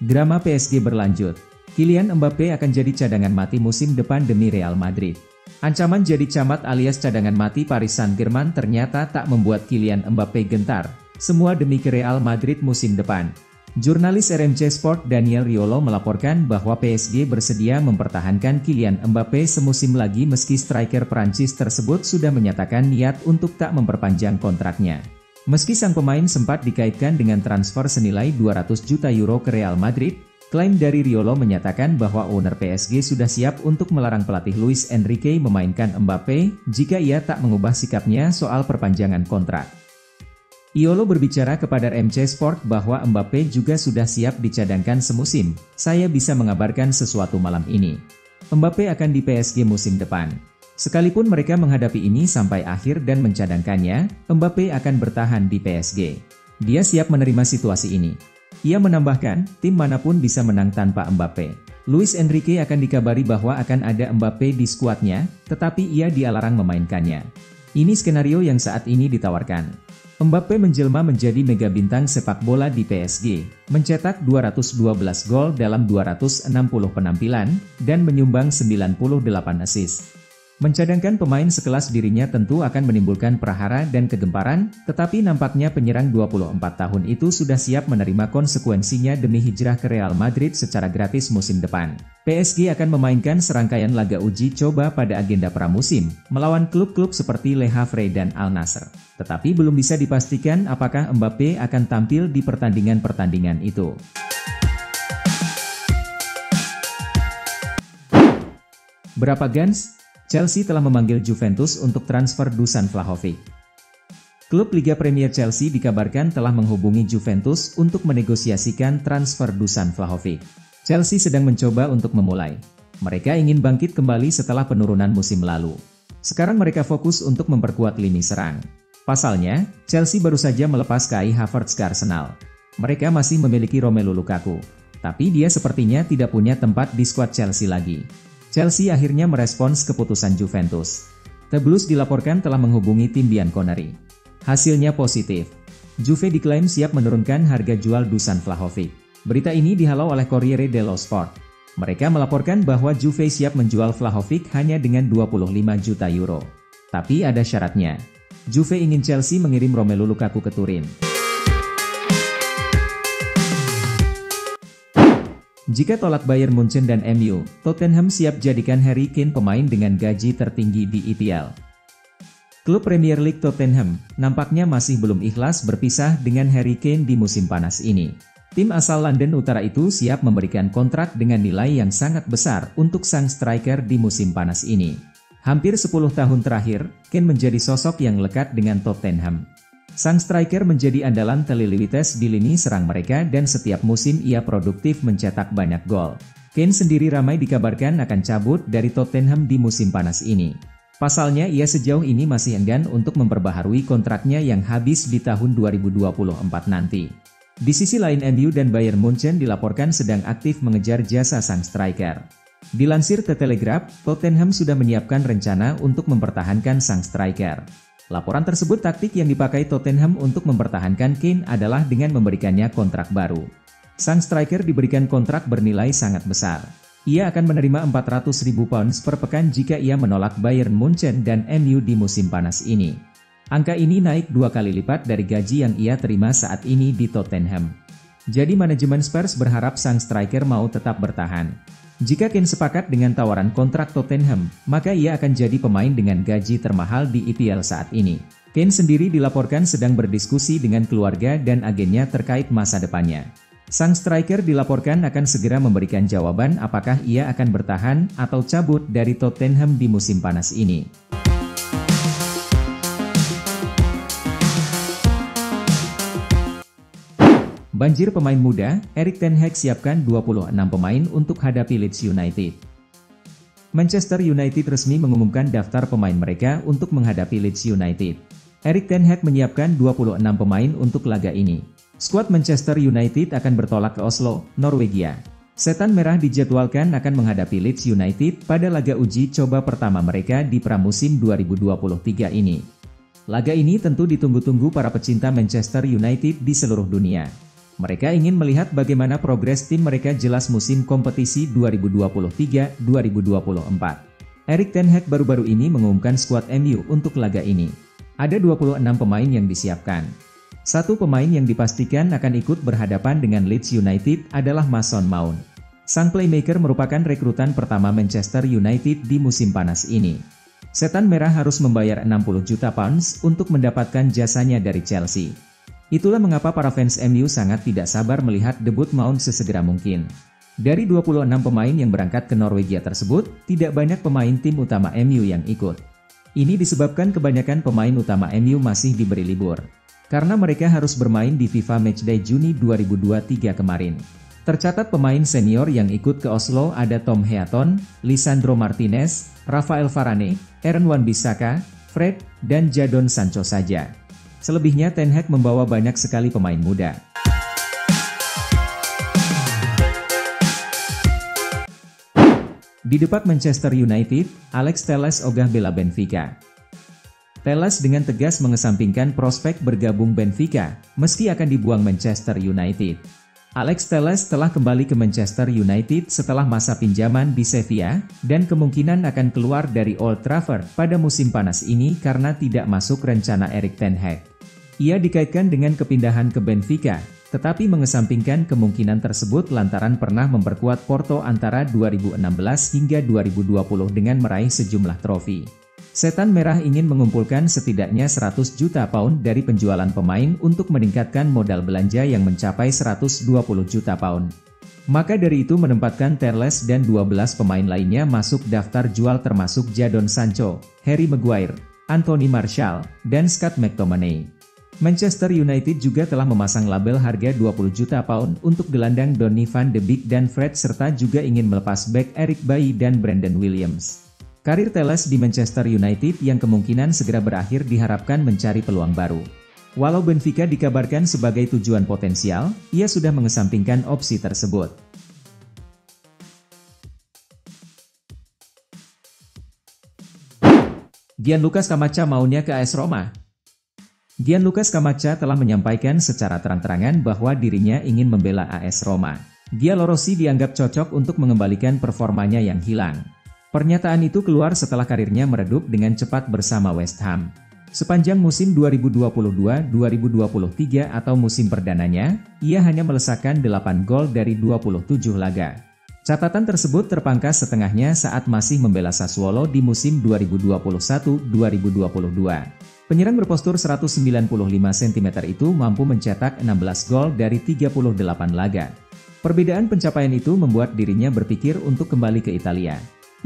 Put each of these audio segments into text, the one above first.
Drama PSG berlanjut. Kylian Mbappe akan jadi cadangan mati musim depan demi Real Madrid. Ancaman jadi camat alias cadangan mati Paris Saint-Germain ternyata tak membuat Kylian Mbappe gentar. Semua demi ke Real Madrid musim depan. Jurnalis RMC Sport Daniel Riolo melaporkan bahwa PSG bersedia mempertahankan Kylian Mbappe semusim lagi meski striker Prancis tersebut sudah menyatakan niat untuk tak memperpanjang kontraknya. Meski sang pemain sempat dikaitkan dengan transfer senilai 200 juta euro ke Real Madrid, klaim dari Riolo menyatakan bahwa owner PSG sudah siap untuk melarang pelatih Luis Enrique memainkan Mbappe jika ia tak mengubah sikapnya soal perpanjangan kontrak. Riolo berbicara kepada RMC Sport bahwa Mbappe juga sudah siap dicadangkan semusim. Saya bisa mengabarkan sesuatu malam ini. Mbappe akan di PSG musim depan. Sekalipun mereka menghadapi ini sampai akhir dan mencadangkannya, Mbappe akan bertahan di PSG. Dia siap menerima situasi ini. Ia menambahkan, tim manapun bisa menang tanpa Mbappe. Luis Enrique akan dikabari bahwa akan ada Mbappe di skuadnya, tetapi ia dilarang memainkannya. Ini skenario yang saat ini ditawarkan. Mbappe menjelma menjadi mega bintang sepak bola di PSG, mencetak 212 gol dalam 260 penampilan, dan menyumbang 98 assist. Mencadangkan pemain sekelas dirinya tentu akan menimbulkan prahara dan kegemparan, tetapi nampaknya penyerang 24 tahun itu sudah siap menerima konsekuensinya demi hijrah ke Real Madrid secara gratis musim depan. PSG akan memainkan serangkaian laga uji coba pada agenda pramusim, melawan klub-klub seperti Le Havre dan Al Nassr. Tetapi belum bisa dipastikan apakah Mbappe akan tampil di pertandingan-pertandingan itu. Berapa Gans? Chelsea telah memanggil Juventus untuk transfer Dusan Vlahovic. Klub Liga Premier Chelsea dikabarkan telah menghubungi Juventus untuk menegosiasikan transfer Dusan Vlahovic. Chelsea sedang mencoba untuk memulai. Mereka ingin bangkit kembali setelah penurunan musim lalu. Sekarang mereka fokus untuk memperkuat lini serang. Pasalnya, Chelsea baru saja melepas Kai Havertz ke Arsenal. Mereka masih memiliki Romelu Lukaku, tapi dia sepertinya tidak punya tempat di skuad Chelsea lagi. Chelsea akhirnya merespons keputusan Juventus. The Blues dilaporkan telah menghubungi tim Bianconeri. Hasilnya positif. Juve diklaim siap menurunkan harga jual Dusan Vlahovic. Berita ini dihalau oleh Corriere dello Sport. Mereka melaporkan bahwa Juve siap menjual Vlahovic hanya dengan 25 juta euro. Tapi ada syaratnya. Juve ingin Chelsea mengirim Romelu Lukaku ke Turin. Jika tolak Bayern Munchen dan MU, Tottenham siap jadikan Harry Kane pemain dengan gaji tertinggi di EPL. Klub Premier League Tottenham nampaknya masih belum ikhlas berpisah dengan Harry Kane di musim panas ini. Tim asal London Utara itu siap memberikan kontrak dengan nilai yang sangat besar untuk sang striker di musim panas ini. Hampir 10 tahun terakhir, Kane menjadi sosok yang lekat dengan Tottenham. Sang striker menjadi andalan Teliliwites di lini serang mereka dan setiap musim ia produktif mencetak banyak gol. Kane sendiri ramai dikabarkan akan cabut dari Tottenham di musim panas ini. Pasalnya ia sejauh ini masih enggan untuk memperbaharui kontraknya yang habis di tahun 2024 nanti. Di sisi lain MU dan Bayern Munchen dilaporkan sedang aktif mengejar jasa sang striker. Dilansir The Telegraph, Tottenham sudah menyiapkan rencana untuk mempertahankan sang striker. Laporan tersebut taktik yang dipakai Tottenham untuk mempertahankan Kane adalah dengan memberikannya kontrak baru. Sang striker diberikan kontrak bernilai sangat besar. Ia akan menerima 400.000 pounds per pekan jika ia menolak Bayern Munchen dan MU di musim panas ini. Angka ini naik 2 kali lipat dari gaji yang ia terima saat ini di Tottenham. Jadi manajemen Spurs berharap sang striker mau tetap bertahan. Jika Kane sepakat dengan tawaran kontrak Tottenham, maka ia akan jadi pemain dengan gaji termahal di EPL saat ini. Kane sendiri dilaporkan sedang berdiskusi dengan keluarga dan agennya terkait masa depannya. Sang striker dilaporkan akan segera memberikan jawaban apakah ia akan bertahan atau cabut dari Tottenham di musim panas ini. Banjir pemain muda, Erik ten Hag siapkan 26 pemain untuk hadapi Leeds United. Manchester United resmi mengumumkan daftar pemain mereka untuk menghadapi Leeds United. Erik ten Hag menyiapkan 26 pemain untuk laga ini. Skuad Manchester United akan bertolak ke Oslo, Norwegia. Setan Merah dijadwalkan akan menghadapi Leeds United pada laga uji coba pertama mereka di pramusim 2023 ini. Laga ini tentu ditunggu-tunggu para pecinta Manchester United di seluruh dunia. Mereka ingin melihat bagaimana progres tim mereka jelas musim kompetisi 2023-2024. Erik ten Hag baru-baru ini mengumumkan skuad MU untuk laga ini. Ada 26 pemain yang disiapkan. Satu pemain yang dipastikan akan ikut berhadapan dengan Leeds United adalah Mason Mount. Sang playmaker merupakan rekrutan pertama Manchester United di musim panas ini. Setan Merah harus membayar 60 juta pounds untuk mendapatkan jasanya dari Chelsea. Itulah mengapa para fans MU sangat tidak sabar melihat debut Mount sesegera mungkin. Dari 26 pemain yang berangkat ke Norwegia tersebut, tidak banyak pemain tim utama MU yang ikut. Ini disebabkan kebanyakan pemain utama MU masih diberi libur, karena mereka harus bermain di FIFA Matchday Juni 2023 kemarin. Tercatat pemain senior yang ikut ke Oslo ada Tom Heaton, Lisandro Martinez, Rafael Varane, Aaron Wan-Bissaka, Fred, dan Jadon Sancho saja. Selebihnya Ten Hag membawa banyak sekali pemain muda. Di depan Manchester United, Alex Telles ogah bela Benfica. Telles dengan tegas mengesampingkan prospek bergabung Benfica, meski akan dibuang Manchester United. Alex Telles telah kembali ke Manchester United setelah masa pinjaman di Sevilla, dan kemungkinan akan keluar dari Old Trafford pada musim panas ini karena tidak masuk rencana Erik ten Hag. Ia dikaitkan dengan kepindahan ke Benfica, tetapi mengesampingkan kemungkinan tersebut lantaran pernah memperkuat Porto antara 2016 hingga 2020 dengan meraih sejumlah trofi. Setan Merah ingin mengumpulkan setidaknya 100 juta pound dari penjualan pemain untuk meningkatkan modal belanja yang mencapai 120 juta pound. Maka dari itu menempatkan Telles dan 12 pemain lainnya masuk daftar jual termasuk Jadon Sancho, Harry Maguire, Anthony Martial, dan Scott McTominay. Manchester United juga telah memasang label harga 20 juta pound untuk gelandang Donny van de Beek dan Fred serta juga ingin melepas bek Eric Bailly dan Brandon Williams. Karir Telles di Manchester United yang kemungkinan segera berakhir diharapkan mencari peluang baru. Walau Benfica dikabarkan sebagai tujuan potensial, ia sudah mengesampingkan opsi tersebut. Gianluca Scamacca maunya ke AS Roma. Gianluca Scamacca telah menyampaikan secara terang-terangan bahwa dirinya ingin membela AS Roma. Giallorossi dianggap cocok untuk mengembalikan performanya yang hilang. Pernyataan itu keluar setelah karirnya meredup dengan cepat bersama West Ham. Sepanjang musim 2022-2023 atau musim perdananya, ia hanya melesakkan 8 gol dari 27 laga. Catatan tersebut terpangkas setengahnya saat masih membela Sassuolo di musim 2021-2022. Penyerang berpostur 195 cm itu mampu mencetak 16 gol dari 38 laga. Perbedaan pencapaian itu membuat dirinya berpikir untuk kembali ke Italia.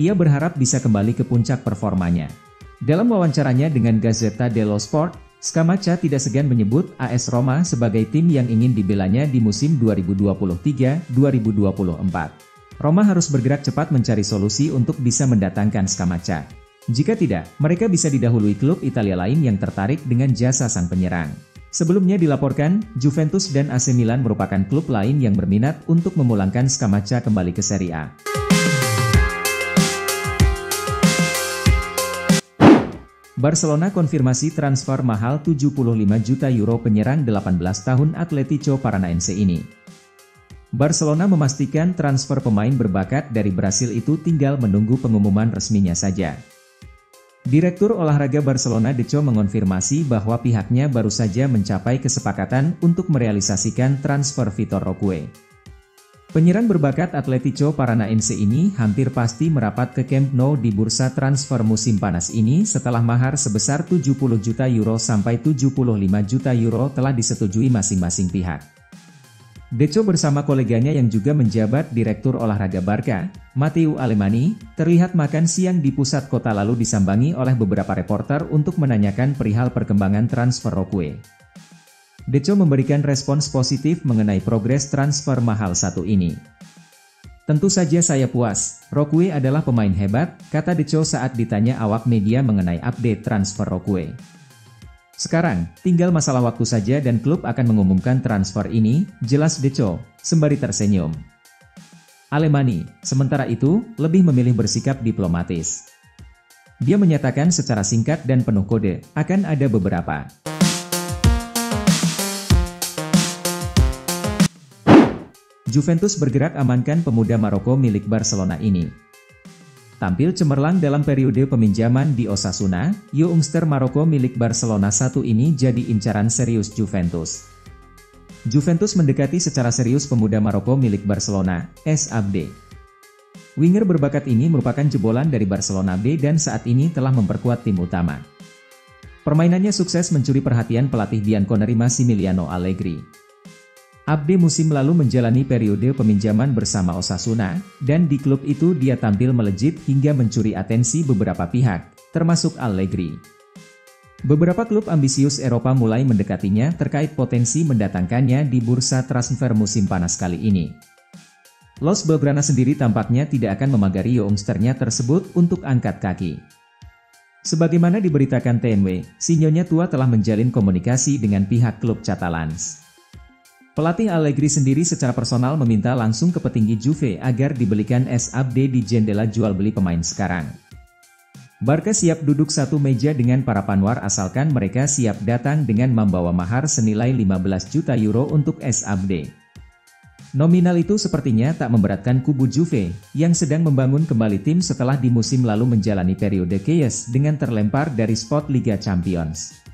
Ia berharap bisa kembali ke puncak performanya. Dalam wawancaranya dengan Gazzetta dello Sport, Scamacca tidak segan menyebut AS Roma sebagai tim yang ingin dibelanya di musim 2023-2024. Roma harus bergerak cepat mencari solusi untuk bisa mendatangkan Scamacca. Jika tidak, mereka bisa didahului klub Italia lain yang tertarik dengan jasa sang penyerang. Sebelumnya dilaporkan, Juventus dan AC Milan merupakan klub lain yang berminat untuk memulangkan Scamacca kembali ke Serie A. Barcelona konfirmasi transfer mahal 75 juta euro penyerang 18 tahun Atlético Paranaense ini. Barcelona memastikan transfer pemain berbakat dari Brasil itu tinggal menunggu pengumuman resminya saja. Direktur olahraga Barcelona Deco mengonfirmasi bahwa pihaknya baru saja mencapai kesepakatan untuk merealisasikan transfer Vitor Roque. Penyerang berbakat Atlético Paranaense ini hampir pasti merapat ke Camp Nou di bursa transfer musim panas ini setelah mahar sebesar 70 juta euro sampai 75 juta euro telah disetujui masing-masing pihak. Deco bersama koleganya yang juga menjabat Direktur Olahraga Barca, Matteo Alemany, terlihat makan siang di pusat kota lalu disambangi oleh beberapa reporter untuk menanyakan perihal perkembangan transfer Roque. Deco memberikan respons positif mengenai progres transfer mahal satu ini. Tentu saja saya puas, Roque adalah pemain hebat, kata Deco saat ditanya awak media mengenai update transfer Roque. Sekarang, tinggal masalah waktu saja dan klub akan mengumumkan transfer ini, jelas Deco, sembari tersenyum. Alemany, sementara itu, lebih memilih bersikap diplomatis. Dia menyatakan secara singkat dan penuh kode, akan ada beberapa Juventus bergerak amankan pemuda Maroko milik Barcelona ini. Tampil cemerlang dalam periode peminjaman di Osasuna, youngster Maroko milik Barcelona satu ini jadi incaran serius Juventus. Juventus mendekati secara serius pemuda Maroko milik Barcelona, S. Abde. Winger berbakat ini merupakan jebolan dari Barcelona B dan saat ini telah memperkuat tim utama. Permainannya sukses mencuri perhatian pelatih Bianconeri Massimiliano Allegri. Abde musim lalu menjalani periode peminjaman bersama Osasuna, dan di klub itu dia tampil melejit hingga mencuri atensi beberapa pihak, termasuk Allegri. Beberapa klub ambisius Eropa mulai mendekatinya terkait potensi mendatangkannya di bursa transfer musim panas kali ini. Los Blaugrana sendiri tampaknya tidak akan memagari youngsternya tersebut untuk angkat kaki. Sebagaimana diberitakan TNW, si Nyonya Tua telah menjalin komunikasi dengan pihak klub Catalans. Pelatih Allegri sendiri secara personal meminta langsung ke petinggi Juve agar dibelikan S. Abde di jendela jual beli pemain sekarang. Barca siap duduk satu meja dengan para panwar asalkan mereka siap datang dengan membawa mahar senilai 15 juta euro untuk S. Abde. Nominal itu sepertinya tak memberatkan kubu Juve, yang sedang membangun kembali tim setelah di musim lalu menjalani periode chaos dengan terlempar dari spot Liga Champions.